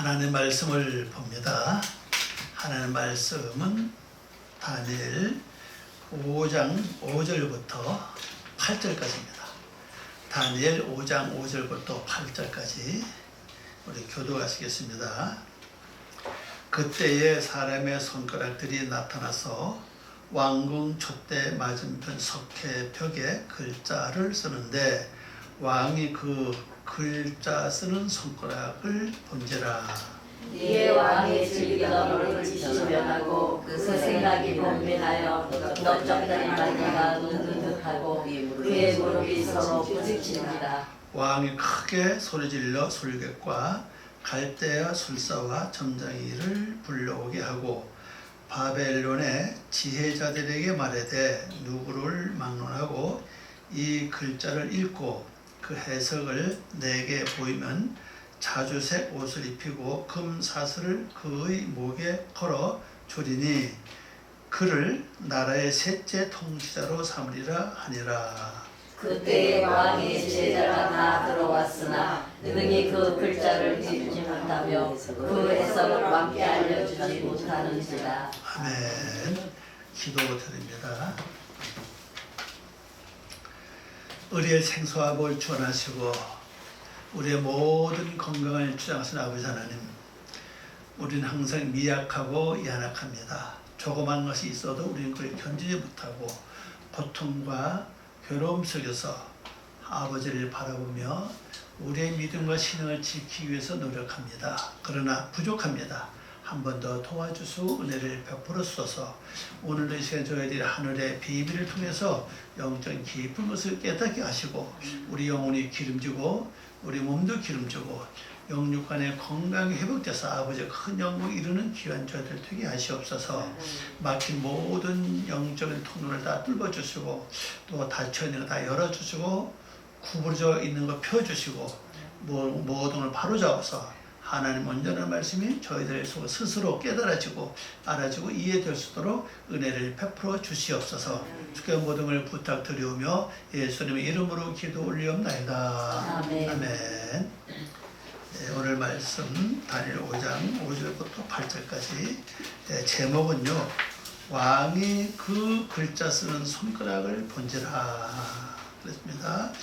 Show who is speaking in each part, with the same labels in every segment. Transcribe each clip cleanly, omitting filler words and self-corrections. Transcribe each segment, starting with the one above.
Speaker 1: 하나님의 말씀을 봅니다. 하나님의 말씀은 다니엘 5장 5절부터 8절까지입니다. 다니엘 5장 5절부터 8절까지 우리 교도하시겠습니다. 그때에 사람의 손가락들이 나타나서 왕궁 촛대 맞은편 석회벽에 글자를 쓰는데 왕이 그 글자 쓰는 손가락을 본지라.
Speaker 2: 이에 왕이 즐기던 얼굴이 지변하고 그 생각이 번민하여 넓적다리 마디가 눕는 듯하고 그의 무릎이 서로 부딪힙니다.
Speaker 1: 왕이 크게 소리질러 술객과 갈대아 술사와 점장이를 불러오게 하고 바벨론의 지혜자들에게 말하되 누구를 막론하고 이 글자를 읽고 그 해석을 내게 보이면 자주색 옷을 입히고 금 사슬을 그의 목에 걸어 주리니 그를 나라의 셋째 통치자로 삼으리라 하니라.
Speaker 2: 그때에 왕의 제자가 다 들어왔으나 능히 그 글자를 읽지 못하며 그 해석을 왕께 알려주지 못하는지라.
Speaker 1: 아멘. 기도드립니다. 우리의 생수합을 주원하시고 우리의 모든 건강을 주장하신 아버지 하나님, 우리는 항상 미약하고 연약합니다. 조그만 것이 있어도 우리는 그걸 견디지 못하고 고통과 괴로움 속에서 아버지를 바라보며 우리의 믿음과 신앙을 지키기 위해서 노력합니다. 그러나 부족합니다. 한 번 더 도와주시고 은혜를 베풀어 주소서. 오늘도 이 시간 저희들이 하늘의 비밀을 통해서 영적인 깊은 것을 깨닫게 하시고 우리 영혼이 기름지고 우리 몸도 기름지고 영육간의 건강이 회복돼서 아버지의 큰 영광을 이루는 귀한 저희들 되게 하시옵소서. 막힌 모든 영적인 통로를 다 뚫어주시고 또 닫혀있는 거 다 열어주시고 구부러져 있는 거 펴주시고 모든 걸 바로잡아서 하나님 온전한 말씀이 저희들 속에 스스로 깨달아지고 알아지고 이해될 수 있도록 은혜를 베풀어 주시옵소서. 주께 모든 걸 부탁드리오며 예수님의 이름으로 기도 올리옵나이다.
Speaker 2: 아멘.
Speaker 1: 아멘. 네, 오늘 말씀 다니엘 5장 5절부터 8절까지 제목은요, 왕이 그 글자 쓰는 손가락을 본지라 그랬습니다.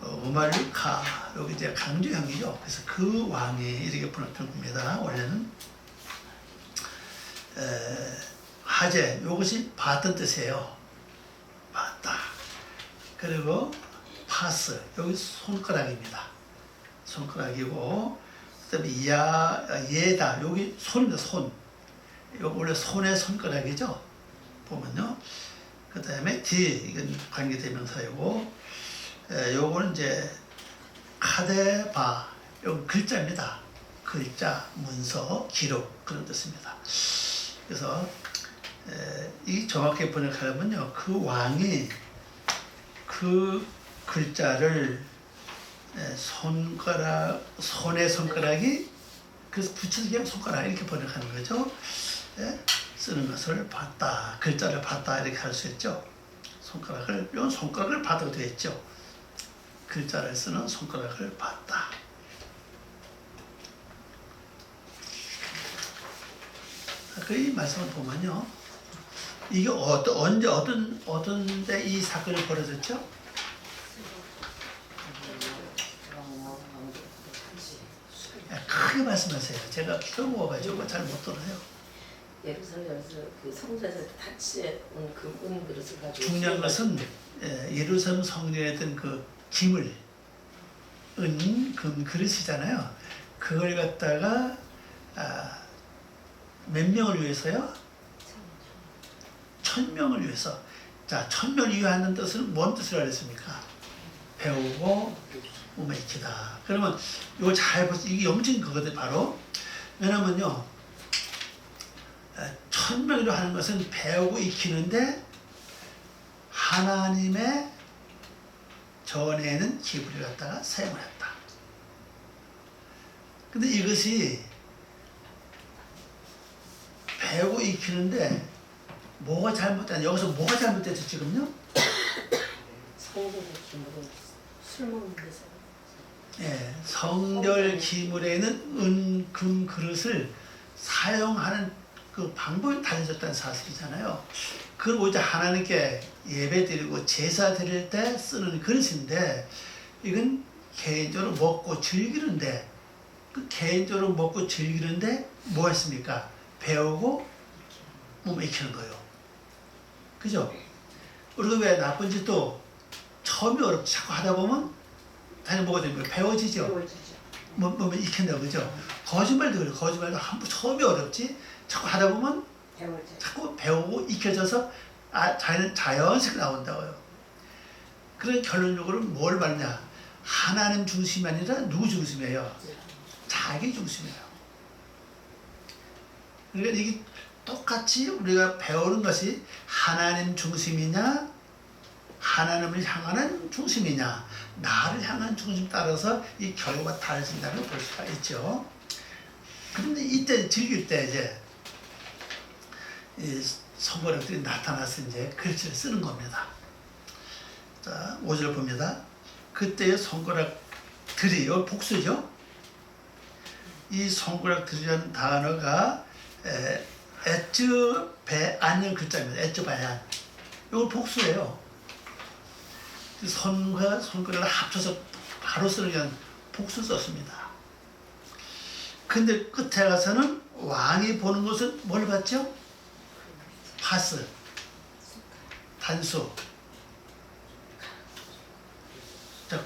Speaker 1: 우말리카, 여기 이제 강조형이죠. 그래서 그 왕이 이렇게 번역된 겁니다. 원래는 하제, 이것이 봤던 뜻이에요. 봤다. 그리고 파스, 여기 손가락입니다. 손가락이고, 그다음에 예다, 여기 손입니다. 손. 이거 원래 손의 손가락이죠. 보면요. 그다음에 이건 관계대명사이고. 요거는 이제 카데바, 요 글자입니다. 글자, 문서, 기록 그런 뜻입니다. 그래서 이 정확히 번역하려면요, 그 왕이 그 글자를 손의 손가락이 그래서 붙여서 그냥 손가락 이렇게 번역하는 거죠. 쓰는 것을 봤다, 글자를 봤다 이렇게 할 수 있죠. 요 손가락을 봐도 되겠죠. 글자를 쓰는 손가락을 봤다. 그 말씀을 보면요, 이게 언제 어떤 데 이 사건이 벌어졌죠? 크게 말씀하세요. 제가 귀가 모아가지고 잘 못 들어요.
Speaker 3: 예루살렘에서 그 성전에서 닫히온 그 은 그릇을 가지고
Speaker 1: 중요한 것은 예루살렘 성전에 있던 그 김을 금 그릇이잖아요. 그걸 갖다가 몇 명을 위해서요? 1000명을 위해서. 자, 1000명을 위하는 뜻은 뭔 뜻을 알았습니까? 배우고 몸에 익히다. 그러면 이거 잘 보세요. 이게 영적인 그거들 바로. 왜냐면요, 1000명으로 하는 것은 배우고 익히는데 하나님의 전에는 기부를 갖다가 사용을 했다. 근데 이것이 배우고 익히는데 뭐가 잘못됐냐? 여기서 뭐가 잘못됐죠 지금요?
Speaker 3: 성전의 기물은 술 먹는 데서
Speaker 1: 예, 성결 기물에 있는 은, 금 그릇을 사용하는 그 방법이 달라졌다는 사실이잖아요. 그걸 오히려 하나님께 예배 드리고 제사 드릴 때 쓰는 그릇인데, 이건 개인적으로 먹고 즐기는데, 그 개인적으로 먹고 즐기는데 뭐 했습니까? 배우고 몸 익히는 거예요. 그죠? 우리가 왜 나쁜 짓도 처음이 어렵지, 자꾸 하다 보면 당연히 뭐가 됩니까? 배워지죠. 몸에 익힌다고, 그죠? 거짓말도 그래요. 거짓말도 처음이 어렵지, 자꾸 하다 보면 자꾸 배우고 익혀져서 자연스럽게 나온다고요. 그런 결론적으로 뭘 말하냐? 하나님 중심이 아니라 누구 중심이에요? 자기 중심이에요. 그러니까 이게 똑같이 우리가 배우는 것이 하나님 중심이냐, 하나님을 향하는 중심이냐, 나를 향한 중심 따라서 이 결과가 달라진다는 걸 볼 수가 있죠. 그런데 이때 즐길 때 이제 이 선거력들이 나타나서 이제 글씨를 쓰는 겁니다. 자, 5절 봅니다. 그때의 손가락들이, 이 복수죠. 이 손가락들이라는 단어가 에츠 배안의 글자입니다. 에츠 배안. 이건 복수예요. 손과 손가락을 합쳐서 바로 쓰는 게 복수 썼습니다. 근데 끝에 가서는 왕이 보는 것은 뭘 봤죠? 파스, 단수. 자,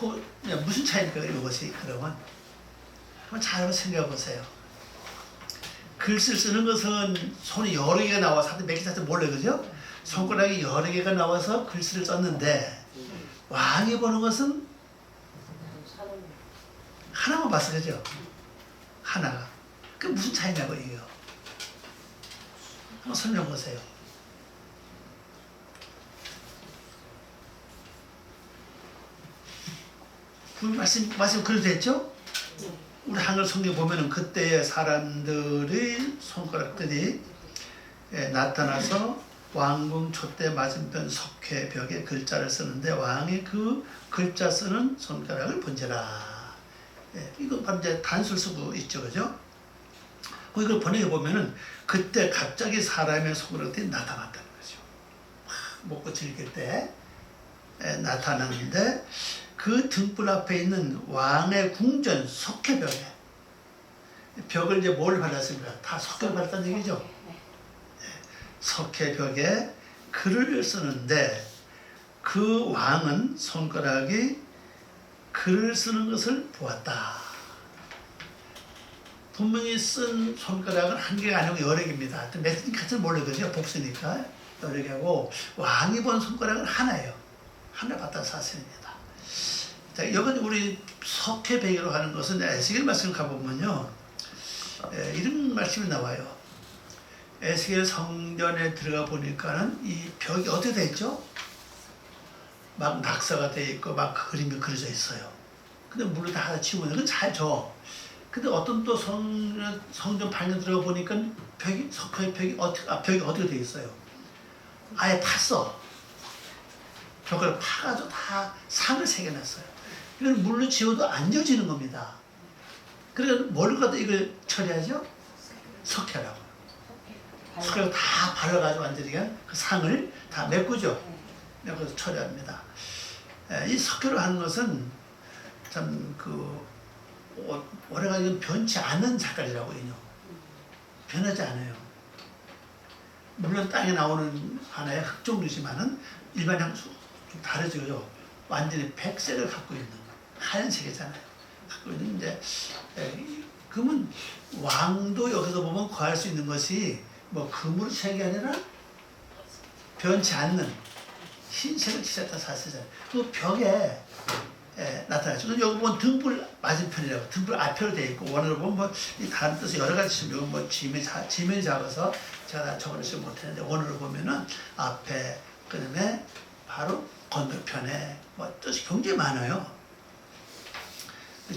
Speaker 1: 무슨 차이입니까? 이것이 그러면 한번 잘 생각해 보세요. 글씨를 쓰는 것은 손이 여러 개가 나와서 하여튼 몇 개 사실 몰라요, 그죠? 손가락이 여러 개가 나와서 글씨를 썼는데, 왕이 보는 것은 하나만 봤어, 그죠? 하나가. 그 무슨 차이냐고, 이게요. 한번 설명해 보세요. 말씀 그래도 됐죠? 우리 한글 성경 보면은 그때의 사람들의 손가락들이 나타나서 왕궁 촛대 맞은편 석회벽에 글자를 쓰는데, 왕이 그 글자 쓰는 손가락을 본지라. 이거 바로 이제 단수를 쓰고 있죠, 그죠? 이걸 번역해 보면은 그때 갑자기 사람의 손가락들이 나타났다는 거죠. 먹고 즐길 때 나타났는데, 그 등불 앞에 있는 왕의 궁전 석회벽에, 벽을 이제 뭘 발랐습니까? 다 석회를 발랐다는 얘기죠. 석회벽에 글을 쓰는데, 그 왕은 손가락이 글을 쓰는 것을 보았다. 분명히 쓴 손가락은 한 개가 아니고 여러 개입니다. 몇 개인지 몰라요, 그죠? 복수니까 여러 개고, 왕이 본 손가락은 하나예요. 하나 봤다는 사실입니다. 자, 이건 우리 석회벽으로 하는 것은 에스겔 말씀을 가보면요, 이런 말씀이 나와요. 에스겔 성전에 들어가 보니까는 이 벽이 어떻게 돼 있죠? 막 낙서가 돼 있고 막 그림이 그려져 있어요. 근데 물로 다 치우면 그건 잘 줘. 근데 어떤 또 성전 방에 들어가 보니까 석회벽이 벽이 어떻게 돼 있어요? 아예 팠어. 벽을 파가지고 다 상을 새겨놨어요. 이건 물로 지워도 안 져지는 겁니다. 그래서 뭘 갖다 이걸 처리하죠? 석회라고. 석회를 다 발라가지고 완전히 그 상을 다 메꾸죠. 메꿔서 처리합니다. 이 석회로 하는 것은 참 오래가지고 변치 않는 색깔이라고요. 변하지 않아요. 물론 땅에 나오는 하나의 흙 종류지만은 일반 향수 좀 다르죠. 완전히 백색을 갖고 있는, 하얀색이잖아요. 갖고 있는데, 그러면 왕도 여기서 보면 구할 수 있는 것이 뭐 금으로 칠한 게 아니라 변치 않는 흰색을 칠했다 사실이잖아요. 그 벽에 나타나죠. 여기 보면 등불 맞은편이라고, 등불 앞으로 되어 있고, 원어로 보면 뭐 다른 뜻이 여러 가지 있습니다. 뭐 지면이 작아서 제가 다 적어내지 못했는데, 원어로 보면은 앞에, 그 다음에 바로 건너편에 뭐 뜻이 굉장히 많아요.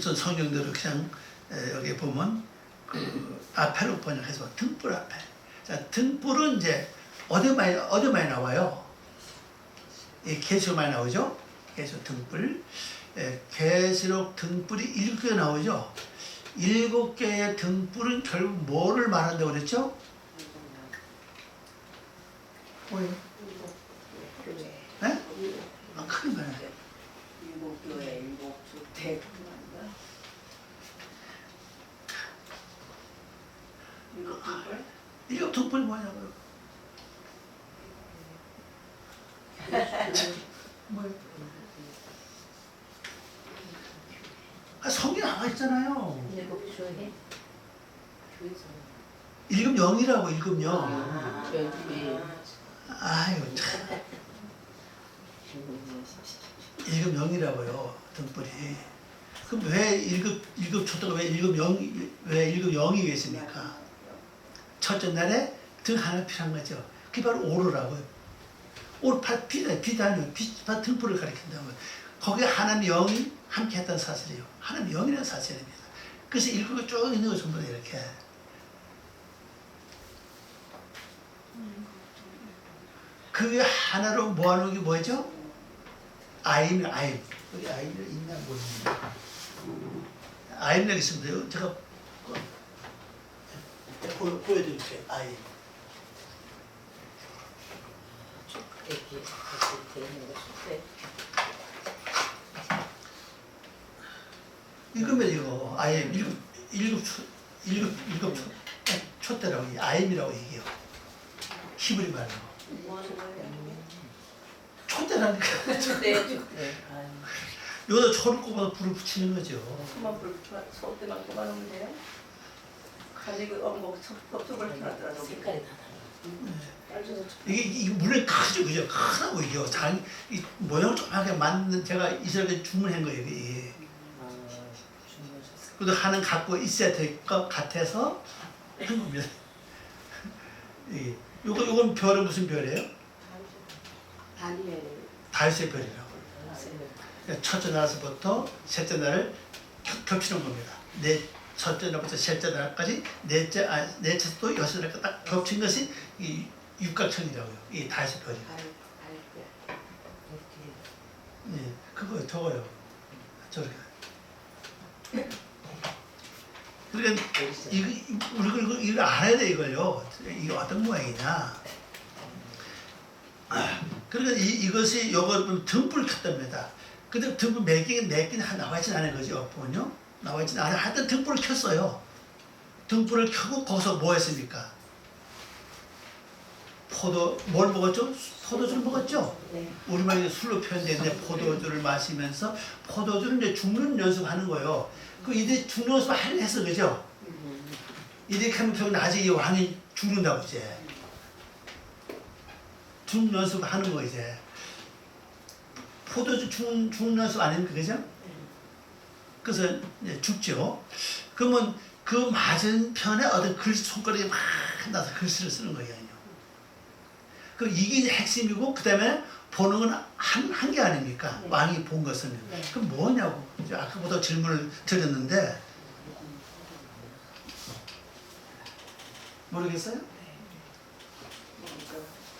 Speaker 1: 전 성경대로 그냥 여기 보면 그 앞에로 번역해서 등불 앞에. 자, 등불은 이제 어디 많이 나와요? 이 계시록 많이 나오죠? 계시록 등불. 계시록 등불이 7개 나오죠. 7개의 등불은 결국 뭐를 말한다고 그랬죠? 뭐예요? 네? 크게 말해요.
Speaker 3: 일곱 교회, 일곱 주택. 일곱 등불?
Speaker 1: 7 등불이 뭐냐고요? 뭐예요? 성경 나와 있잖아요.
Speaker 2: 일곱 교회.
Speaker 1: 7 영이라고 7 영.
Speaker 2: 교회.
Speaker 1: 아유 참. 7 영이라고요 등불이. 그럼 왜 1급 초대가 왜 7 영, 왜 7 영이 계십니까? 첫째 날에 등 하나 필요한 거죠. 그게 바로 오로라고요. 오로 비단이요. 등불을 가리킨다고요. 거기에 하나님 영이 함께 했던 사실이에요. 하나님 영이라는 사실입니다. 그래서 7개 쭉 있는 거 전부 다 이렇게. 그게 하나로 모아놓은 게 뭐죠? 아임. 여기 아임이 있나 모르겠네. 아임 여기 있습니다. 제가 보여드릴게요. 아임. 이거면 이거 아임 1급 초대라고 아임이라고 얘기해요. 히브리 말로. 초대라니까. 여기다 초를 꼽아서 불을 붙이는 거죠.
Speaker 3: 그만 불 소 때만 그만하면 돼요? 아니 그 법석을 펴놨더라도
Speaker 2: 색깔이 다 달라.
Speaker 1: 이게 물론 크죠, 그죠? 크다고 이게 이 모양 조그맣게 만든 제가 이스라엘에 주문한 거예요. 이게. 그래도 하는 갖고 있어야 될 것 같아서 한 겁니다. 요건 별은 무슨 별이에요? 다윗의 별이라고. 첫째 날서부터 셋째 날을 겹치는 겁니다. 첫째 날부터 셋째 날까지 넷째도 여섯 날까지 딱 겹친 것이 이 육각천이라고요. 이 다윗의 별이. 네, 그거 저거요. 저렇게. 그러니까 이거 알아야 돼 이걸요. 이게 어떤 모양이냐. 그러니까 이것이 요거 등불을 켰답니다. 근데 등불 몇 개는 나와 있진 않은 거죠. 보면요. 나와 있진 않아요. 하여튼 등불을 켰어요. 등불을 켜고 거기서 뭐 했습니까? 뭘 먹었죠? 포도주를 먹었죠?
Speaker 2: 네.
Speaker 1: 우리말로 술로 표현되는데 포도주를 마시면서 포도주를 이제 죽는 연습하는 거예요. 그 이제 죽는 연습 하려 했어, 그죠? 이렇게 하면 결국 나중에 이 왕이 죽는다고 이제. 죽는 연습 하는 거 이제. 포도주 죽는 연습 아닙니까, 그죠? 그래서 이제 죽죠. 그러면 그 맞은편에 어떤 글씨 손가락이 막 나서 글씨를 쓰는 거예요. 그 이게 이제 핵심이고 그다음에 보는 건 한 게 아닙니까?
Speaker 2: 네.
Speaker 1: 왕이 본 것은.
Speaker 2: 네.
Speaker 1: 그럼 뭐냐고. 이제 아까부터 질문을 드렸는데 모르겠어요?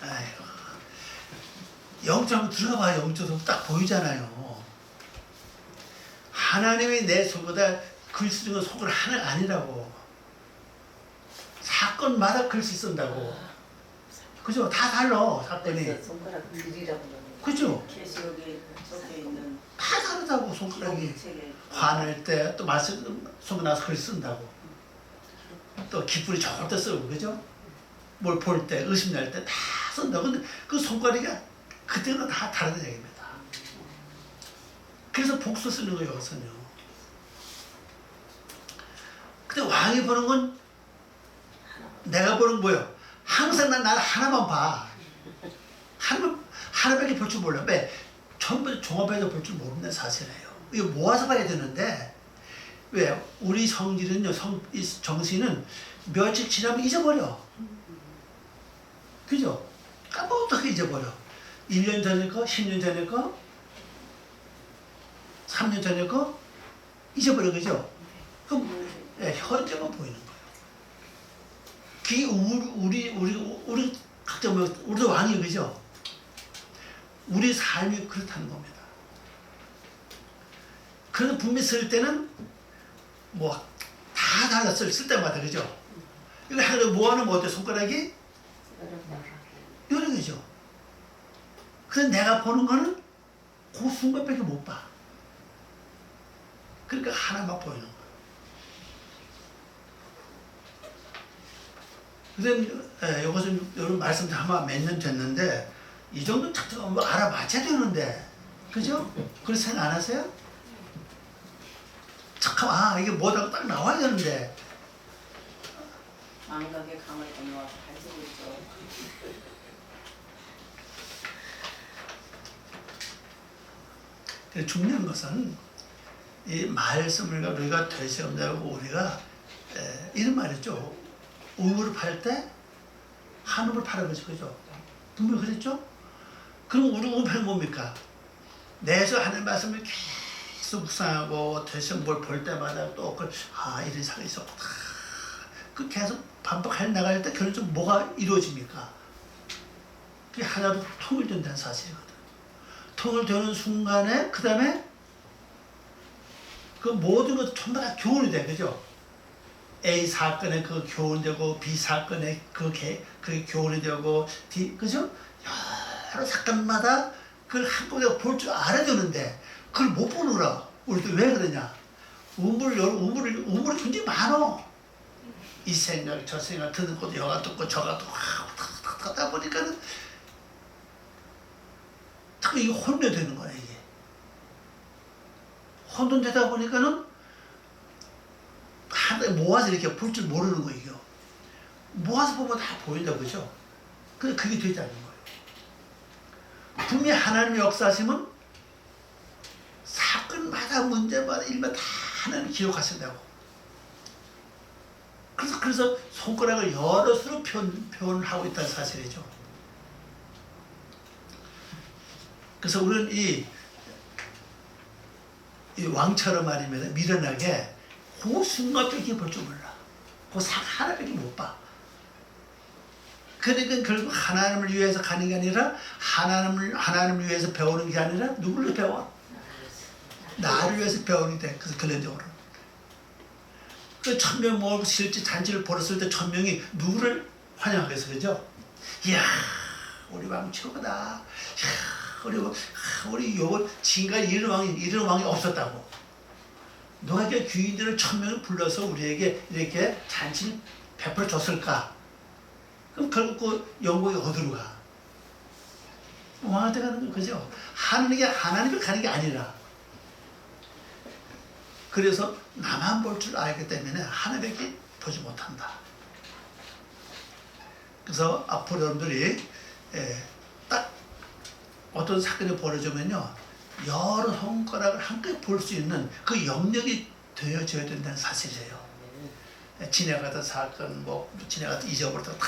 Speaker 1: 아이고. 영적 한번 들어가 봐요. 영적으로 딱 보이잖아요. 하나님이 내 속에다 글씨 쓰는 건 속을 하나 아니라고. 사건마다 글씨 쓴다고. 그죠? 다 달라 사건이.
Speaker 2: 손가락 들이라고 그러는
Speaker 1: 그죠?
Speaker 3: 계시록에 적혀 있는
Speaker 1: 다 다르다고 손가락이.
Speaker 3: 책에
Speaker 1: 화낼 때 또 말씀 속에 나서 글씨 쓴다고. 또 기분이 좋을 때 쓰고 그죠? 뭘 볼 때 의심날 때 다 쓴다고. 근데 그 손가락이 그때는 다 다르다는 얘기입니다. 그래서 복수 쓰는 거예요, 여기서는요. 근데 왕이 보는 건 내가 보는 건 뭐예요? 항상 나를 하나만 봐. 하나밖에 볼 줄 몰라. 왜? 전부 종합해서 볼 줄 모르는 사실이에요. 이거 모아서 봐야 되는데 왜? 우리 성질은요, 이 정신은 며칠 지나면 잊어버려. 그죠? 까먹었다가 잊어버려. 1년 전에 거, 10년 전에 거, 3년 전에 거 잊어버려, 그죠? 그럼 현재만 보이는 거예요. 그게 우리 각자 우리도 왕이 그죠? 우리 삶이 그렇다는 겁니다. 그래서 분명히 쓸 때는 뭐 다 달라 쓸 때마다 그죠? 이거 하나 모아놓으면 어때? 손가락이 여러 개죠. 그래서 내가 보는 거는 그 순간밖에 못 봐. 그러니까 하나만 보이는 거야. 그래서 이것은 여러분 말씀 아마 몇 년 됐는데 이 정도 특징은 뭐 알아맞혀야 되는데 그죠? 그런 생각 안 하세요? 잠깐만 이게 뭐다고 딱 나와야 되는데
Speaker 3: 망각의 강을 건너와서 가지고 있죠.
Speaker 1: 중요한 것은 이 말씀을 우리가 되새긴다고 우리가 이런 말이죠. 우물을 팔 때 한우물 팔아 그죠? 분명히 그랬죠? 그럼 우리 우물은 뭡니까? 내에서 하는 말씀을 계속 묵상하고 되새긴 뭘 볼 때마다 또 그걸 이런 사람이 있었구나. 그 계속 반복해 나갈 때 결국은 뭐가 이루어집니까? 그게 하나로 통일된다는 사실이거든. 통일되는 순간에 그 다음에 그 모든 것 전부 다 교훈이 돼, 그죠? A 사건에 그 교훈이 되고 B 사건에 그게 교훈이 되고 그죠? 여러 사건마다 그걸 한꺼번에 볼 줄 알아야 되는데 그걸 못 보느라 우리도 왜 그러냐? 우물이 굉장히 많어. 이 생각 저 생각 듣는 것도 여가 듣고 저가 듣고 하다 보니까는 자꾸 이게 혼돈되는 거야 이게. 혼돈되다 보니까는 하나에 모아서 이렇게 볼 줄 모르는 거 이게. 모아서 보면 다 보인다 그죠? 근데 그게 되지 않는 거예요. 분명히 하나님의 역사하시면 사건마다 문제마다 일마다 다 하나님 기록하신다고. 그래서 손가락을 여러 수로 표현하고 있다는 사실이죠. 그래서 우리는 이 왕처럼 말이면 미련하게 그 순간밖에 볼 줄 몰라. 그 하나밖에 못 봐. 그러니까 결국 하나님을 위해서 가는 게 아니라 하나님을 위해서 배우는 게 아니라 누구를 배워? 나를 위해서 배우는 게 돼. 그래서 근원적으로. 그 1000명 모으고 실제 잔치를 벌였을 때 1000명이 누구를 환영하겠어, 그죠? 이야, 우리 왕 최고다. 이야, 우리 요번 지금까지 이런 왕이 없었다고. 누가 이렇게 귀인들을 1000명을 불러서 우리에게 이렇게 잔치를 베풀어 줬을까? 그럼 결국 그 영광이 어디로 가? 왕한테 가는 거, 그죠? 하나님을 가는 게 아니라. 그래서 나만 볼 줄 알기 때문에 하나밖에 보지 못한다. 그래서 앞으로 여러분들이 딱 어떤 사건이 벌어지면요 여러 손가락을 한꺼번에 볼 수 있는 그 영역이 되어져야 된다는 사실이에요. 지나가던 사건, 지나가던 잊어버렸다가 다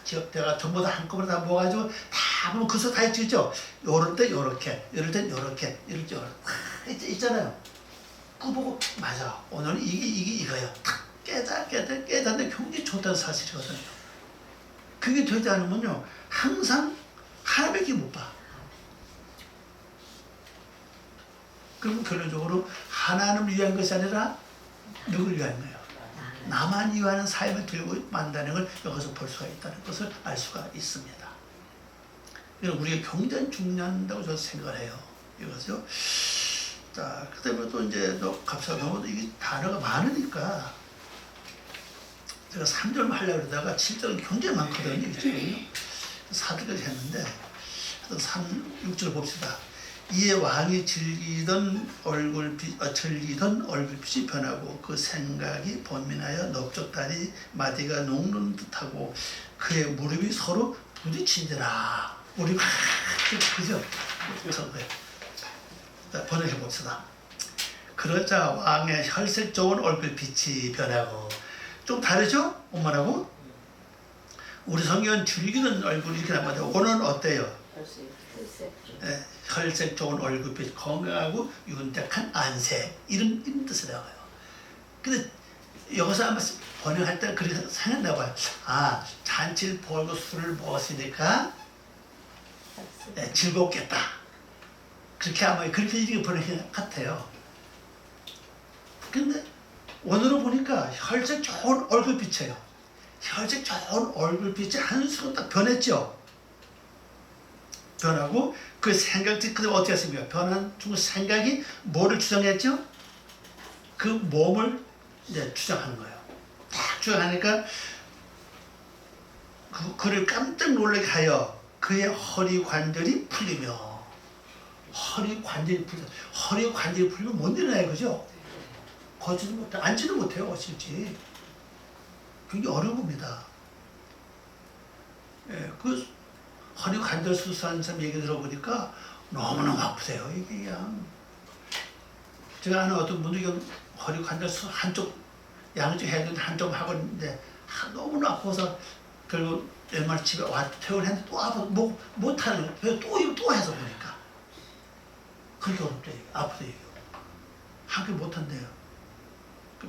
Speaker 1: 기억대가 전부 다 한꺼번에 다 모아가지고 다 보면 그 수 다 있죠. 요럴 때 요렇게, 이럴 때 요렇게, 이럴 때 요렇게 다 있잖아요. 그거 보고 맞아. 오늘은 이게 이거야. 탁 깨닫는데 굉장히 좋다는 사실이거든요. 그게 되지 않으면요 항상 하나밖에 못 봐. 그러면 결론적으로 하나님을 위한 것이 아니라 누구를 위한 거예요? 나만 위하는 삶을 들고 만다는 걸 여기서 볼 수가 있다는 것을 알 수가 있습니다. 우리가 굉장히 중요하다고 저는 생각을 해요. 이거죠. 자, 그 다음에 또 이제 갑자기 너무 이게 단어가 많으니까 제가 3절만 하려고 그러다가 7절은 굉장히 많거든요. 4절까지 했는데 6절 봅시다. 이에 왕이 즐기던 얼굴빛이 변하고 그 생각이 번민하여 넓적다리 마디가 녹는 듯하고 그의 무릎이 서로 부딪힌지라. 무릎이 그죠? 번역해 봅시다. 그러자 왕의 혈색 좋은 얼굴빛이 변하고 좀 다르죠? 엄마라고? 우리 성경은 즐기는 얼굴 이렇게 나와요. 오는 어때요? 혈색 좋은 얼굴빛, 건강하고 윤택한 안색 이런 뜻이 나와요. 근데 여기서 아마 번역할 때 그렇게 생각나 봐요. 잔치를 벌고 술을 먹었으니까 즐겁겠다. 그렇게 아마 그렇게 번역한 것 같아요. 근데 오늘은 보니까 혈색 좋은 얼굴빛이에요. 혈색 좋은 얼굴빛이 한순간 딱 변했죠. 변하고 그 생각이 그다음 어떻게 했습니까? 변한 중 생각이 뭐를 주장했죠? 그 몸을 이제 주장하는 거예요. 딱 주장하니까 그를 깜짝 놀라게 하여 그의 허리 관절이 풀리며 허리 관절이 풀리면 못 일어나요, 그죠? 걷지도 못해, 앉지도 못해요, 실제. 굉장히 어려운 겁니다. 예, 그 허리 관절 수술하는 사람 얘기 들어보니까 너무너무 아프세요. 이게 그냥 제가 아는 어떤 분들이 허리 관절 수술 한쪽 양쪽 해야 되는데 한쪽 하고 있는데 너무나 아파서 결국 얼마 집에 와 퇴원했는데 또 아파 못하는 거예요. 또 해서 보니까 그렇게 어렵대요. 아프대요. 한개 못한대요.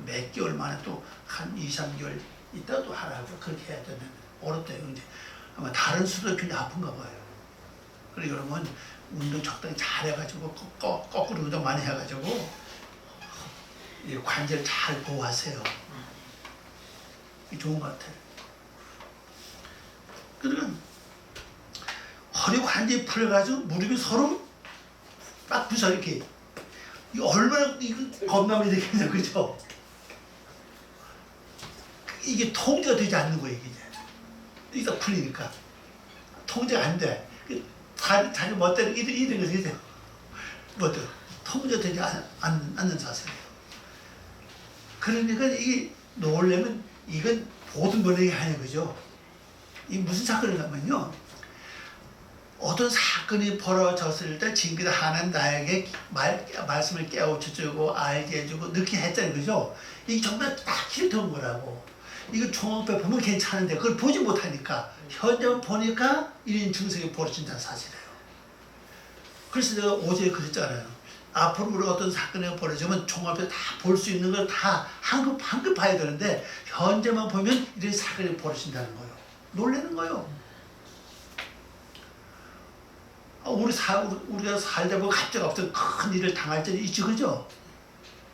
Speaker 1: 몇 개월 만에 또 한 2, 3개월 있다가 또 하라고 그렇게 해야 되면 어렵대요. 이제 아마 다른 수도 굉장히 아픈가 봐요. 그러니까 그러면 운동 적당히 잘 해가지고 거꾸로 운동 많이 해가지고 이 관절 잘 보호하세요. 이게 좋은 것 같아요. 그러니까 허리 관절이 풀려가지고 무릎이 서로 딱 부서 이렇게 이 얼마나 이거 겁나면 되겠냐, 그죠? 이게 통제가 되지 않는 거예요, 이게. 이게 딱 풀리니까 통제가 안 돼. 자기 멋대로 이런 것이 이제 멋대로 통제가 되지 않는 자세예요. 그러니까 이게 놓으려면 이건 모든 번역이 아니에요, 그죠? 이 무슨 사건이냐면요, 어떤 사건이 벌어졌을 때 징그러 하나님 나에게 말씀을 깨우쳐주고 알게 해주고 느끼게 했잖아요, 그죠? 이게 정말 딱 필요한 거라고. 이거 종합해 보면 괜찮은데 그걸 보지 못하니까 현재만 보니까 이런 증상이 벌어진다는 사실이에요. 그래서 내가 어제 그랬잖아요. 앞으로 우리 어떤 사건이 벌어지면 종합해 다 볼 수 있는 걸 다 한급 봐야 되는데 현재만 보면 이런 사건이 벌어진다는 거예요. 놀라는 거예요. 우리가 살다 보면 갑자기 어떤 큰 일을 당할 때는 있죠, 그죠?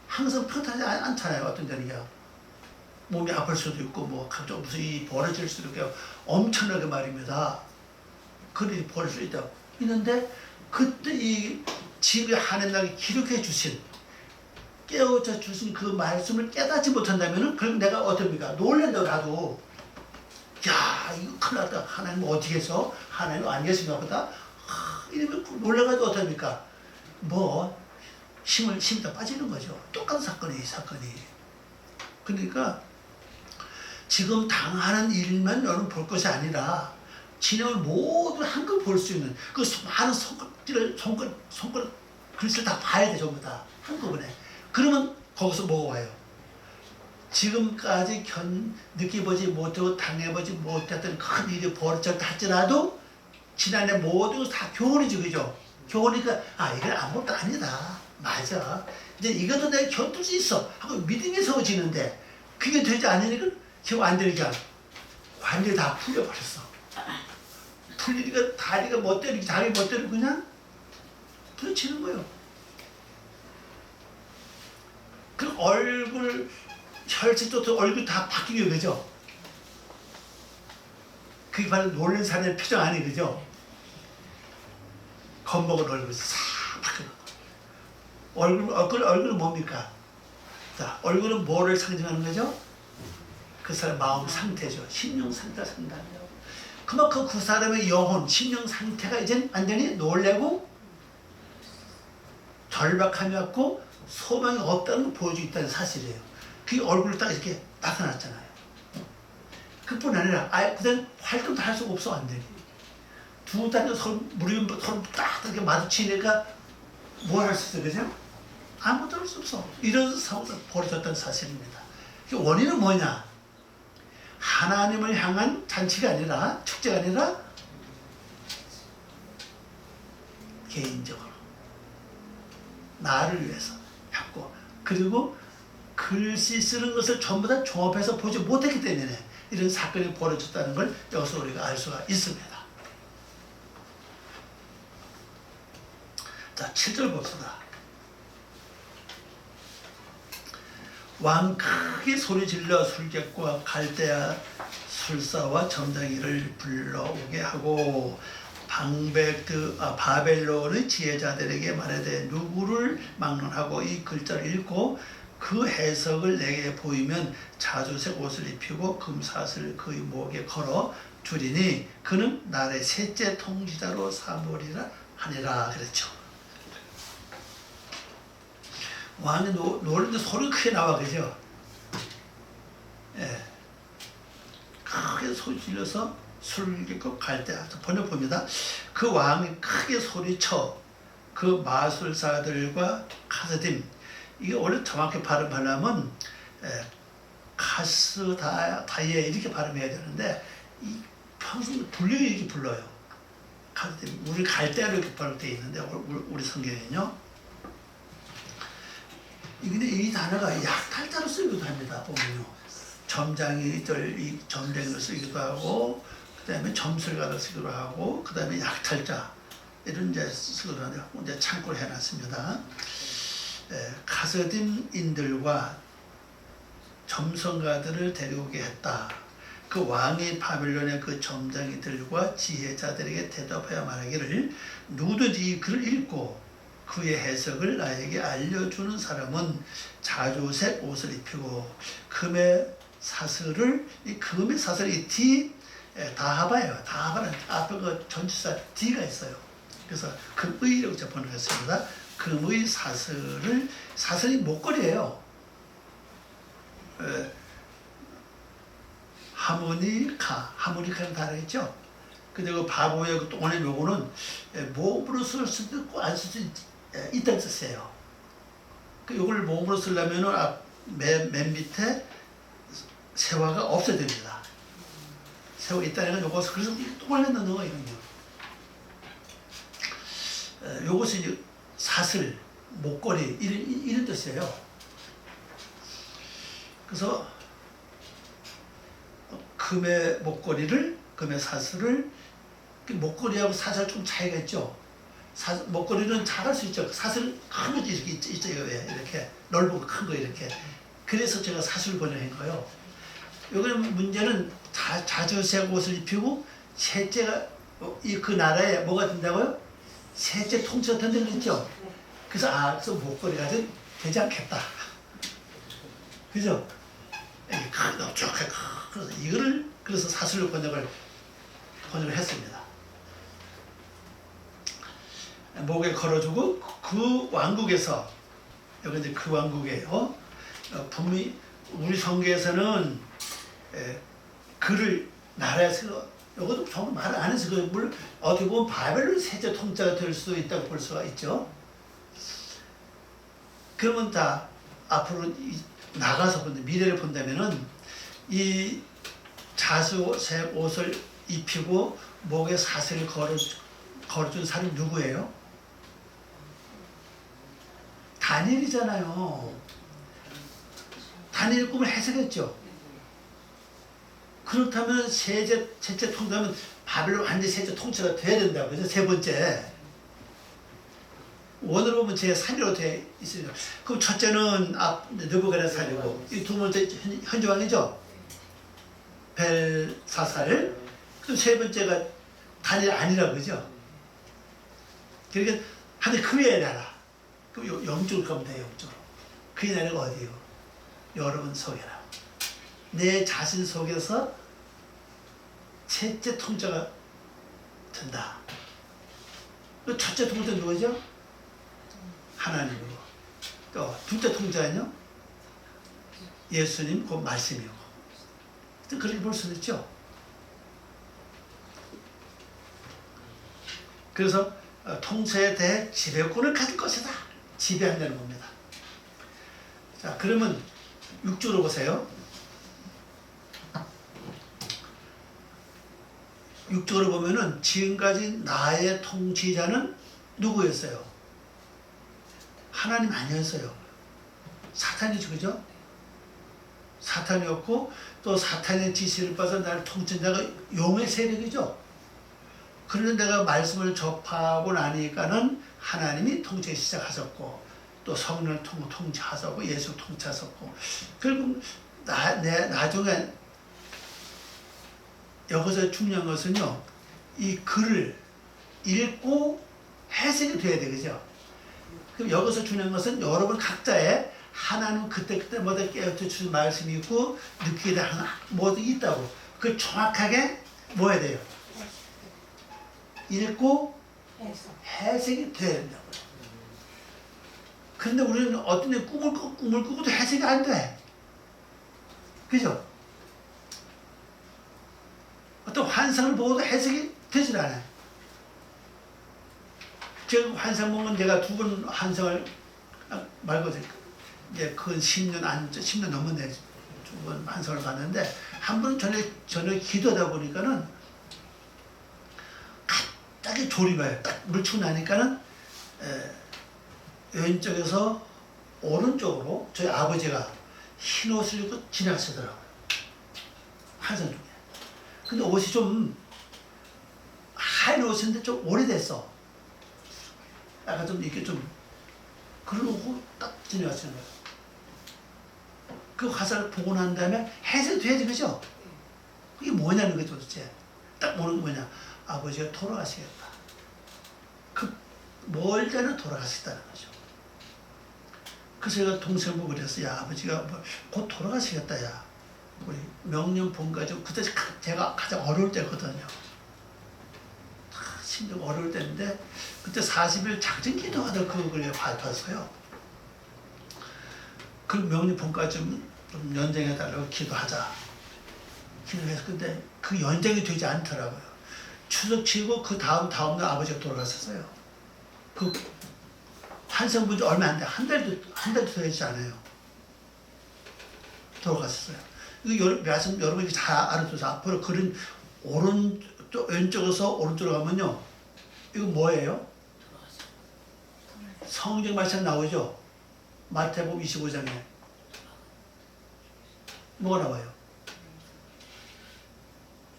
Speaker 1: 항상 평탄하지 않잖아요, 어떤 때는요. 몸이 아플 수도 있고, 뭐, 갑자기 무슨 일이 벌어질 수도 있고, 엄청나게 말입니다. 그런 일이 벌어질 수 있다. 있는데, 그때 이 지금 하나님이 기록해 주신, 깨우쳐 주신 그 말씀을 깨닫지 못한다면은, 그럼 내가 어떻습니까? 놀란다고 나도, 야, 이거 큰일 났다. 하나님 어떻게 해서? 하나님 안 계신가 보다. 이러면 놀라가지고 어떡합니까? 힘이 다 빠지는 거죠. 똑같은 사건이에요, 사건이. 그러니까 지금 당하는 일만 너는 볼 것이 아니라 진행을 모두 한껏 볼 수 있는 그 많은 손가락 글씨를 다 봐야 돼, 전부 다. 한꺼번에. 그러면 거기서 뭐가 와요? 지금까지 느껴보지 못하고 당해보지 못했던 큰 일이 벌어졌다 할지라도 지난해 모든 것이 다 교훈이죠, 그죠? 교훈이니까 이건 아무것도 아니다. 맞아. 이제 이것도 내가 견딜 수 있어 하고 믿음이 세워지는데 그게 되지 않으니까 겨우 안 되니까 완전히 다 풀려버렸어. 풀리니까 다리가 멋대로 자기 멋대로 그냥 부딪히는 거예요. 그 얼굴 혈색도 얼굴 다 바뀌게, 그죠? 그게 바로 놀란 사람의 표정 아니에요, 그죠? 겁먹은 얼굴이 싹 바뀌는 거예요. 얼굴은 뭡니까? 자, 얼굴은 뭐를 상징하는 거죠? 그 사람 마음 상태죠. 심령 상태가 상당해요. 그만큼 그 사람의 영혼, 심령 상태가 이제 완전히 놀래고 절박함이 없고 소망이 없다는 걸 보여주고 있다는 사실이에요. 그게 얼굴로 딱 이렇게 나타났잖아요. 그뿐 아니라 그다음 활동도 할 수가 없어, 완전히. 두 다리가 무릎이 서로 딱 이렇게 마주치니까 뭘 할 수 있어요, 그죠? 아무것도 할 수 없어. 이런 상황이 벌어졌다는 사실입니다. 원인은 뭐냐? 하나님을 향한 잔치가 아니라, 축제가 아니라 개인적으로 나를 위해서 했고, 그리고 글씨 쓰는 것을 전부 다 종합해서 보지 못했기 때문에 이런 사건이 벌어졌다는 걸 여기서 우리가 알 수가 있습니다. 자, 7절 봅시다. 왕 크게 소리질러 술객과 갈대아 술사와 점장이를 불러오게 하고 바벨론의 지혜자들에게 말하되 누구를 막론하고 이 글자를 읽고 그 해석을 내게 보이면 자주색 옷을 입히고 금사슬 그의 목에 걸어 주리니 그는 나라의 셋째 통치자로 삼으리라 하니라 그랬죠. 왕이 노래인데 소리 크게 나와 그죠? 예. 크게 소리 질러서 술객과 갈대아 번역봅니다. 그 왕이 크게 소리쳐 그 마술사들과 카스딤 이게 원래 정확히 발음하려면 카스다이에 이렇게 발음해야 되는데 이 평소에 불리게 이렇게 불러요. 카스딤 우리 갈대아로 이렇게 번역되어 있는데 우리 성경에는요. 근데 이 단어가 약탈자로 쓰기도 합니다. 보면요. 점쟁이로 쓰기도 하고 그 다음에 점술가로 쓰기도 하고 그 다음에 약탈자 이런 이제 쓰기도 하는데 이제 참고를 해놨습니다. 가스딤인들과 점성가들을 데려오게 했다. 그 왕이 바벨론의 그 점쟁이들과 지혜자들에게 대답하여 말하기를 누구든지 이 글을 읽고 그의 해석을 나에게 알려주는 사람은 자주색 옷을 입히고 금의 사슬을 이 D 다하바예요. 다하바는 앞에 그 전치사 D가 있어요. 그래서 금의라고 제가 번역했습니다. 금의 사슬이 목걸이에요. 하모니카는 다 알겠죠? 근데 그 바보의 그 동안의 요거는 몸으로 쓸 수도 있고 안 쓸 수도 있다는 뜻이에요. 요걸 몸으로 쓰려면은 맨 밑에 세화가 없어야 됩니다. 세화 있다는 건 요것을 그래서 동안에 넣는 거거든요. 요것은 이제 사슬, 목걸이 이런 뜻이에요. 그래서 금의 사슬을 목걸이하고 사슬 좀 차이가 있죠. 목걸이는 작을 수 있죠. 사슬은 큰 거 이렇게 있죠. 이렇게 넓고 큰 거 이렇게. 그래서 제가 사슬 번역한 거예요. 여기는 문제는 자주색 옷을 입히고 셋째가 그 나라에 뭐가 된다고요? 셋째 통치가 된다고 했죠. 그래서 목걸이가 되지 않겠다. 그죠? 그래서 그래서 사슬로 번역을 했습니다. 목에 걸어주고 그 왕국에서 여기 이제 그 왕국이에요. 분명히 우리 성경에서는 그를 나라에서 이것도 정말 말 안 해서 물 어떻게 보면 바벨론 셋째 통치자가 될 수도 있다고 볼 수가 있죠. 그러면 다 앞으로 나가서 미래를 본다면은 이 자주색 옷을 입히고 목에 사슬을 걸어준 사람이 누구예요? 다니엘이잖아요. 다니엘 꿈을 해석했죠. 그렇다면 셋째 통치하면 바벨론 완전히 셋째 통치가 돼야 된다고 그래서 세 번째 원으로 보면 제3위로 돼 있으니까 그럼 첫째는 느부갓네살이고 이 두 번째 현재 왕이죠. 벨사살. 그럼 세 번째가 다니엘 아니라 그죠. 그러니까 하늘 그의 나라. 그럼 영적으로 가면 돼요. 영적으로. 그의 나라가 어디예요? 여러분 속에라. 내 자신 속에서 셋째 통자가 된다. 첫째 통자 누구죠? 하나님이고. 또 둘째 통자는요? 예수님 그 말씀이고. 그렇게 볼 수 있죠. 그래서 통치에 대해 지배권을 가질 것이다. 지배한다는 겁니다. 자, 그러면 6절로 보세요. 6절을 보면은 지금까지 나의 통치자는 누구였어요? 하나님 아니었어요. 사탄이죠, 그죠? 사탄이었고 또 사탄의 지시를 받아서 나를 통치한 자가 용의 세력이죠. 그런데 내가 말씀을 접하고 나니까는 하나님이 통치하기 시작하셨고 또 성령을 통치하셨고 예수 통치하셨고 결국 나중에 여기서 중요한 것은요, 이 글을 읽고 해석이 돼야 되겠죠. 그럼 여기서 중요한 것은 여러분 각자의 하나님 그때마다 깨우쳐주신 말씀이 있고 느끼게 된 뭐도 있다고. 그걸 정확하게 뭐 해야 돼요? 읽고 해석이 돼야 된다고요. 그런데 우리는 어떤 애 꿈을 꾸고도 해석이 안 돼. 그죠? 어떤 환상을 보고도 해석이 되질 않아요. 제가 환상 보면 제가 2번 환상을 말고 이제 그 10년 넘었네. 2번 환상을 봤는데 한 번 전에 기도하다 보니까는 갑자기 졸이가요. 딱 물치고 나니까는 왼쪽에서 오른쪽으로 저희 아버지가 흰 옷을 입고 지나가시더라고요. 환상 중에. 근데 옷이 좀 하얀 옷인데 좀 오래됐어. 약간 좀 이렇게 좀 그러고 딱 지나가시는 거예요. 그 화살을 보고 난 다음에 해석이 돼야지, 그죠? 그게 뭐냐는 거죠, 도대체. 딱 보는 게 뭐냐. 아버지가 돌아가시겠다. 그 멀잖아 돌아가시다는 거죠. 그래서 제가 동생 보고 그랬어요. 야, 아버지가 곧 돌아가시겠다, 야. 우리 명령 본가죠. 그때 제가 가장 어려울 때거든요. 심정 어려울 때인데 그때 40일 작전 기도하다 그걸 봤어요. 그 명령 본가 좀 연장해달라고 기도하자. 기도해서 근데 그 연장이 되지 않더라고요. 추석 치고 그 다음날 아버지가 돌아가셨어요. 그 환상 본 지 얼마 안 돼. 한 달도 되지 않아요. 돌아가셨어요. 이거 말씀 여러분이 잘 알아두세요. 앞으로 글은 왼쪽에서 오른쪽으로 가면요. 이거 뭐예요? 성경 말씀 나오죠? 마태복음 25장에. 뭐가 나와요?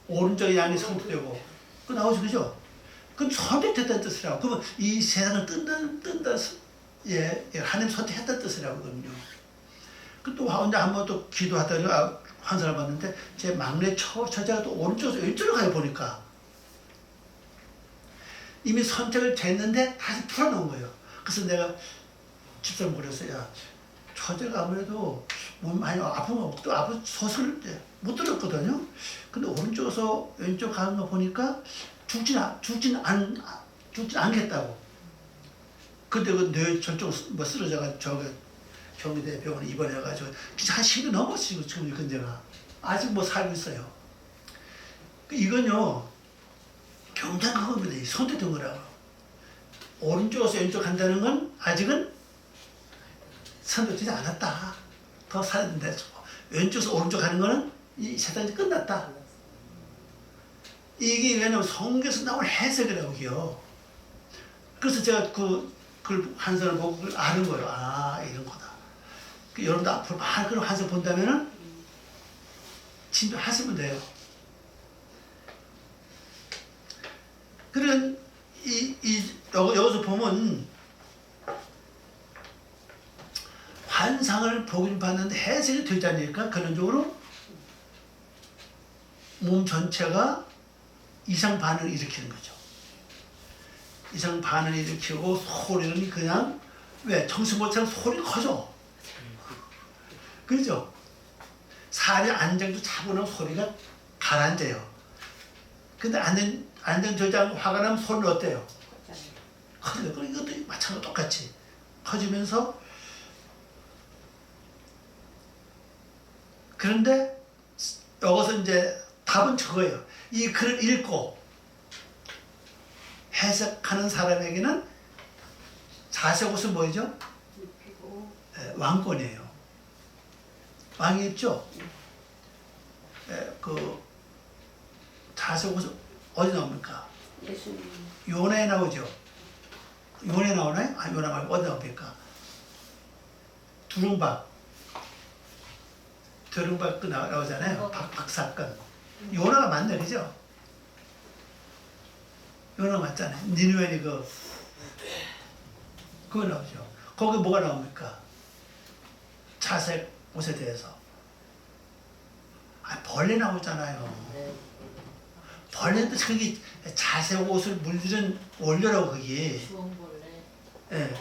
Speaker 1: 오른쪽 양이 선택되고. 그거 나오죠, 그죠? 그건 선택됐다는 뜻이라고. 그러면 이 세상을 뜬다, 하나님 선택했다는 뜻이라고 그러거든요. 또 혼자 한번 또 기도하다가 환상을 봤는데 제 막내 처자가 또 오른쪽에서 왼쪽으로 가요 보니까 이미 선택을 됐는데 다시 풀어놓은 거예요. 그래서 내가 집사람 그랬어요. 야, 처자가 아무래도 몸이 많이 아프면 또 아픈 소설을 못 들었거든요. 근데 오른쪽에서 왼쪽 가는 거 보니까 죽진 않겠다고. 근데 그 뇌 절정 뭐 쓰러져가지고 저기 경희대 병원에 입원해가지고 진짜 한 10년 넘었어요. 지금 근제가 아직 뭐 살고 있어요. 이건요 경장 그겁니다. 선택된 거라고. 오른쪽에서 왼쪽 간다는 건 아직은 선택되지 않았다. 더 살아야 된다. 왼쪽에서 오른쪽 가는 거는 이 세상이 끝났다. 이게 왜냐면 성경에서 나온 해석이라고요. 그래서 제가 그 환상을 보고 그걸 아는 거예요. 아, 이런 거다. 여러분도 앞으로 많은 그런 환상 본다면은 진짜 하시면 돼요. 그런 여기서 보면 환상을 보긴 봤는데 해석이 되지 않으니까 근원적으로 몸 전체가 이상 반응을 일으키는 거죠. 이상 반응을 일으키고 소리는 그냥 왜 정신못처럼 소리가 커져. 그렇죠? 사람이 안정도 차분하면 소리가 가라앉아요. 근데 안정 저장 화가 나면 소리는 어때요? 커져요. 그럼 이것도 마찬가지로 똑같이 커지면서 그런데 여기서 이제 답은 저거예요. 이 글을 읽고 해석하는 사람에게는 자세옷은 뭐죠? 왕권이에요. 왕이 있죠? 그 자세옷은 어디 나옵니까?
Speaker 2: 예수님.
Speaker 1: 요나에 나오죠? 요나에 나오나요? 아, 요나 말고 어디 나옵니까? 두릉박 그 나오잖아요. 박사건. 요나가 맞네, 그죠? 요나 맞잖아요. 니누엘이 그거 나오죠. 거기 뭐가 나옵니까? 자색 옷에 대해서. 벌레 나오잖아요. 벌레도 그게 자색 옷을 물들인 원료라고 그게. 예,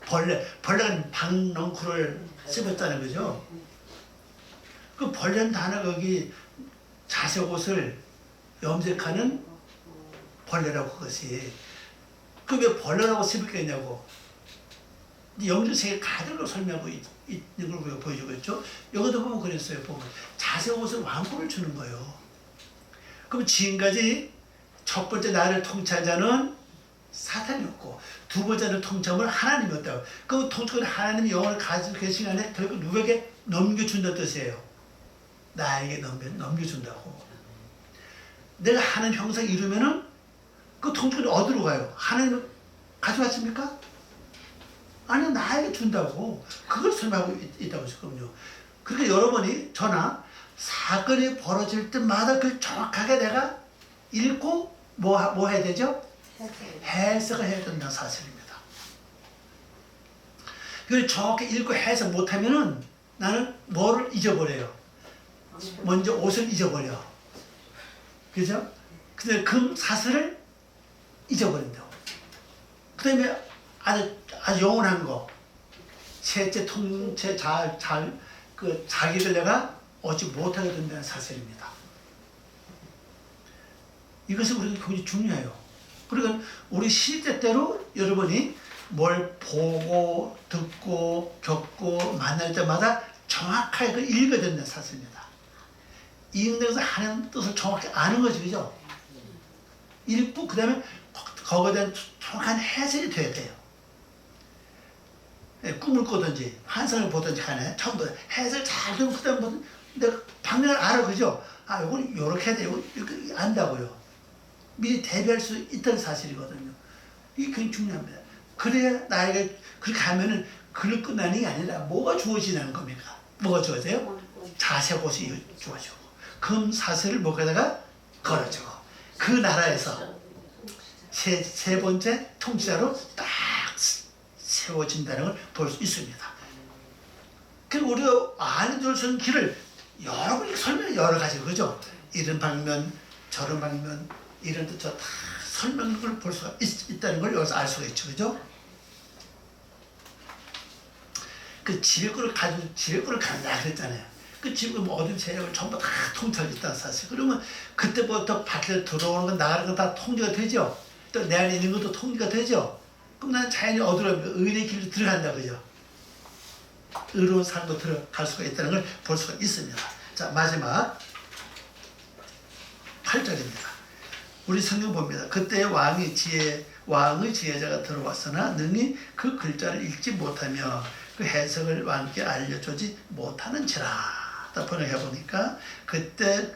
Speaker 1: 벌레가 박넝쿨을 씹었다는 거죠. 그 벌레는 다나 거기 자색 옷을 염색하는 벌레라고 그것이. 그 왜 벌레라고 씹었겠냐고. 영주세계 가득으로 설명하고 있는 걸 우리가 보여주고 있죠. 여기도 보면 그랬어요. 보면 자색 옷을 왕국을 주는 거예요. 그럼 지금까지 첫 번째 나를 통치한 자는 사탄이었고 두 번째는 통치함을 하나님이었다고. 그 통치는 하나님이 영혼을 가지고 계신 안에 결국 누구에게 넘겨준다는 뜻이에요. 나에게 넘겨준다고. 내가 하나님 형상 이루면은 그 통치권이 어디로 가요? 하나님 가져왔습니까? 아니, 나에게 준다고. 그걸 설명하고 있다고 했거든요. 그러니까 여러분이 저나 사건이 벌어질 때마다 그걸 정확하게 내가 읽고 뭐 해야 되죠? 해석을 해야 된다는 사실입니다. 이걸 정확히 읽고 해석 못하면은 나는 뭐를 잊어버려요? 먼저 옷을 잊어버려. 그죠? 근데 금 사슬을 잊어버린다고. 그 다음에 아주 영원한 거. 셋째 통째 자기를 내가 얻지 못하게 된다는 사실입니다. 이것은 우리가 굉장히 중요해요. 그러니까 우리 시대대로 여러분이 뭘 보고, 듣고, 겪고, 만날 때마다 정확하게 그걸 읽어야 된다는 사실입니다. 읽는 하나님 뜻을 정확히 아는 거지, 그죠? 읽고, 그 다음에 거기에 대한 정확한 해석이 돼야 돼요. 꿈을 꾸든지, 환상을 보든지 간에 처음부터 해석을 잘 되면 그 다음부터 내가 방향을 알아, 그죠? 아, 이건 이렇게 해야 돼요. 이렇게 안다고요. 미리 대비할 수 있다는 사실이거든요. 이게 굉장히 중요합니다. 그래야 나에게 그렇게 하면은 글을 끝나는 게 아니라 뭐가 주어지는 겁니까? 뭐가 주어져요? 자색 옷이 주어지고 금 사슬을 목에다가 걸어주고 그 나라에서 세 번째 통치자로 딱 세워진다는 걸 볼 수 있습니다. 그리고 우리가 안에 들을 수 있는 길을 여러분이 설명이 여러 가지, 그죠? 이런 방면, 저런 방면, 이런 뜻, 저 다 설명을 볼 수가 있다는 걸 여기서 알 수가 있죠, 그죠? 그 지배구를 간다 그랬잖아요. 그 지배구 모든 세력을 전부 다 통치하겠다는 사실. 그러면 그때부터 밖에 들어오는 건 나가는 건 다 통제가 되죠. 또 내 안에 있는 것도 통제가 되죠. 그럼 나는 자연히 어디로 의의 길로 들어간다, 그죠? 의로운 삶으로 들어갈 수가 있다는 걸 볼 수가 있습니다. 자, 마지막 8절입니다. 우리 성경 봅니다. 그때 왕의 지혜자가 들어왔으나 능히 그 글자를 읽지 못하며 그 해석을 왕께 알려주지 못하는지라. 딱 번역해 보니까 그때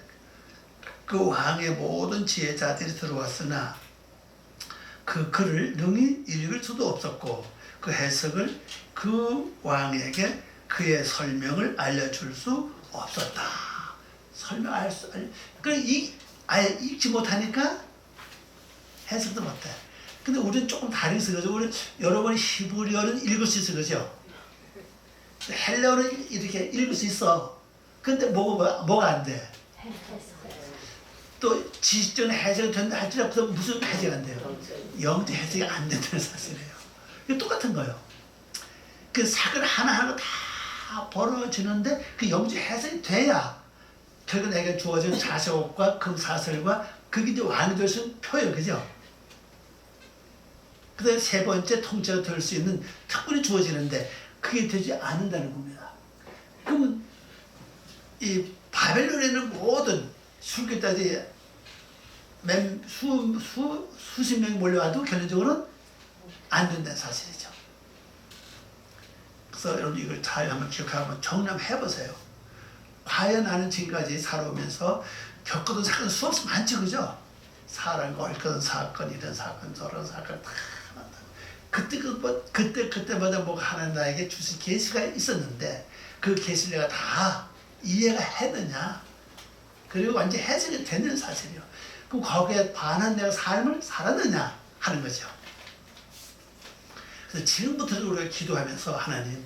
Speaker 1: 그 왕의 모든 지혜자들이 들어왔으나 그 글을 능히 읽을 수도 없었고 그 해석을 그 왕에게 그의 설명을 알려줄 수 없었다. 아예 읽지 못하니까 해석도 못해. 근데 우리는 조금 다르게 쓰거죠. 여러분이 히브리어는 읽을 수 있어, 그죠? 헬라어는 이렇게 읽을 수 있어. 근데 뭐가 안 돼? 또 지식적인 해석이 된다 할지라도 무슨 해석이 안 돼요? 영적 해석이 안 된다는 사실이에요. 이게 똑같은 거예요. 그 사건 하나하나 다 벌어지는데 그 영적 해석이 돼야 결국 내게 주어진 자색옷과 금사슬과 그게 이제 왕이 될 수 있는 표예요, 그죠? 그 다음에 세 번째 통째로 될 수 있는 특권이 주어지는데 그게 되지 않는다는 겁니다. 그러면 이 바벨론에 있는 모든 술객들이 수십 명이 몰려와도 결론적으로는 안 된다는 사실이죠. 그래서 여러분 이걸 잘 한번 기억하고 정리해보세요. 과연 나는 지금까지 살아오면서 겪었던 사건 수없이 많죠, 그죠? 사람과 얽혀든 사건, 이런 사건, 저런 사건 다 많다. 그때마다 뭐가 하나님 나에게 주신 계시가 있었는데 그 계시를 내가 다 이해가 했느냐? 그리고 완전히 해석이 되는 사실이요. 그럼 거기에 반한 내가 삶을 살았느냐 하는 거죠. 그래서 지금부터 우리가 기도하면서 하나님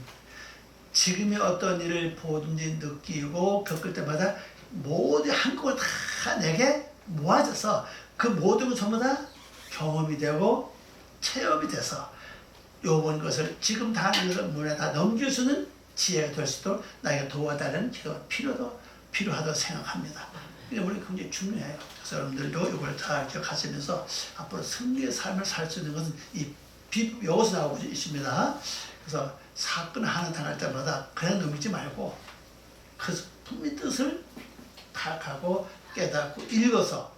Speaker 1: 지금의 어떤 일을 보든지 느끼고 겪을 때마다 모든 한꺼번에 다 내게 모아져서 그 모든 것 전부 다 경험이 되고 체험이 돼서 요번 것을 지금 다 하는 것을 문에 다 넘길 수 있는 지혜가 될 수 있도록 나에게 도와달라는 기도가 필요하다고 생각합니다. 이게 우리 굉장히 중요해요. 그래서 여러분들도 이걸 다 기억하시면서 앞으로 승리의 삶을 살 수 있는 것은 이 비법 여기서 나오고 있습니다. 그래서 사건 하나 당할 때마다 그냥 넘기지 말고 그 분명히 뜻을 파악하고 깨닫고 읽어서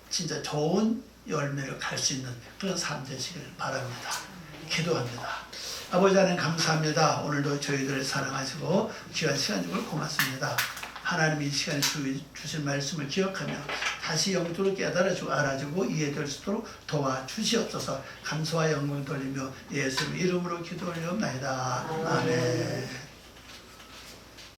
Speaker 1: 진짜 좋은 열매를 갈 수 있는 그런 삶 되시길 바랍니다. 기도합니다. 아버지 하나님 감사합니다. 오늘도 저희들을 사랑하시고 귀한 시간 주고 고맙습니다. 하나님이 이 시간에 주신 말씀을 기억하며 다시 영적으로 깨달아주고 알아주고 이해될 수 있도록 도와주시옵소서. 감사와 영광 돌리며 예수 이름으로 기도 올리옵나이다. 아멘.